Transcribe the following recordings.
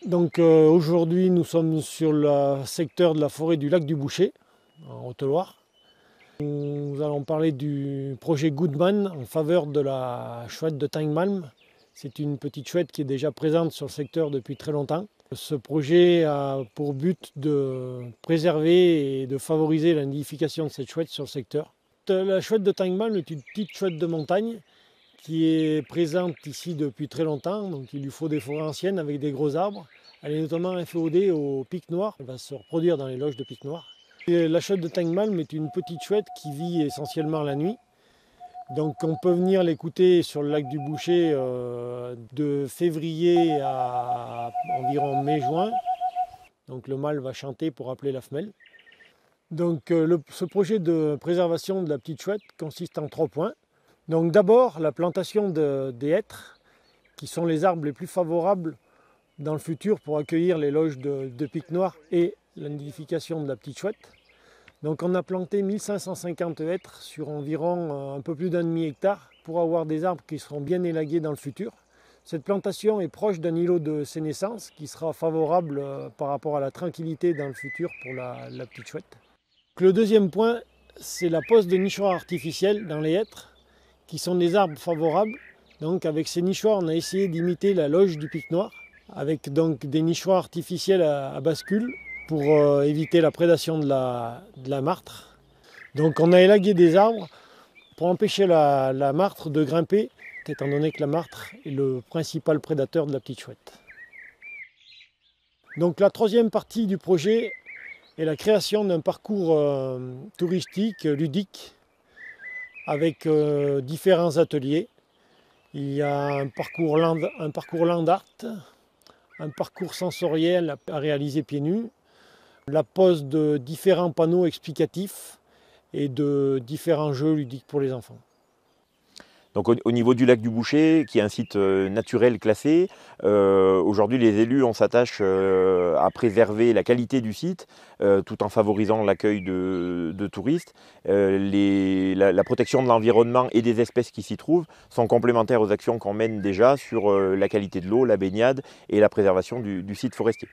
Aujourd'hui, nous sommes sur le secteur de la forêt du lac du Boucher, en Haute-Loire. Nous allons parler du projet Goodman en faveur de la chouette de Teignmalm. C'est une petite chouette qui est déjà présente sur le secteur depuis très longtemps. Ce projet a pour but de préserver et de favoriser la nidification de cette chouette sur le secteur. La chouette de Teignmalm est une petite chouette de montagne qui est présente ici depuis très longtemps. Donc il lui faut des forêts anciennes avec des gros arbres. Elle est notamment inféodée au pic noir. Elle va se reproduire dans les loges de pic noir. Et la chouette de Teignmalm est une petite chouette qui vit essentiellement la nuit. Donc on peut venir l'écouter sur le lac du Boucher de février à environ mai-juin. Donc le mâle va chanter pour appeler la femelle. Donc ce projet de préservation de la petite chouette consiste en 3 points. Donc d'abord la plantation des hêtres, qui sont les arbres les plus favorables dans le futur pour accueillir les loges de pic noir et la nidification de la petite chouette. Donc on a planté 1550 hêtres sur environ un peu plus d'1,5 hectare pour avoir des arbres qui seront bien élagués dans le futur. Cette plantation est proche d'un îlot de sénescence qui sera favorable par rapport à la tranquillité dans le futur pour la petite chouette. Le deuxième point, c'est la pose de nichoirs artificiels dans les hêtres qui sont des arbres favorables. Donc avec ces nichoirs, on a essayé d'imiter la loge du pic noir avec donc des nichoirs artificiels à bascule pour éviter la prédation de la martre. Donc on a élagué des arbres pour empêcher la martre de grimper, étant donné que la martre est le principal prédateur de la petite chouette. Donc la troisième partie du projet est la création d'un parcours touristique, ludique, avec différents ateliers. Il y a un parcours land art, un parcours sensoriel à réaliser pieds nus, la pose de différents panneaux explicatifs et de différents jeux ludiques pour les enfants. Donc au niveau du lac du Boucher, qui est un site naturel classé, aujourd'hui les élus s'attachent à préserver la qualité du site tout en favorisant l'accueil de touristes. La protection de l'environnement et des espèces qui s'y trouvent sont complémentaires aux actions qu'on mène déjà sur la qualité de l'eau, la baignade et la préservation du site forestier.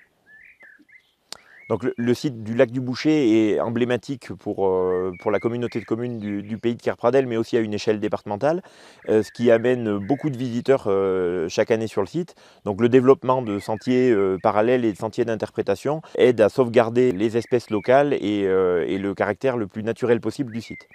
Donc le site du lac du Boucher est emblématique pour la communauté de communes du pays de Kerpradel, mais aussi à une échelle départementale, ce qui amène beaucoup de visiteurs chaque année sur le site. Donc le développement de sentiers parallèles et de sentiers d'interprétation aide à sauvegarder les espèces locales et le caractère le plus naturel possible du site.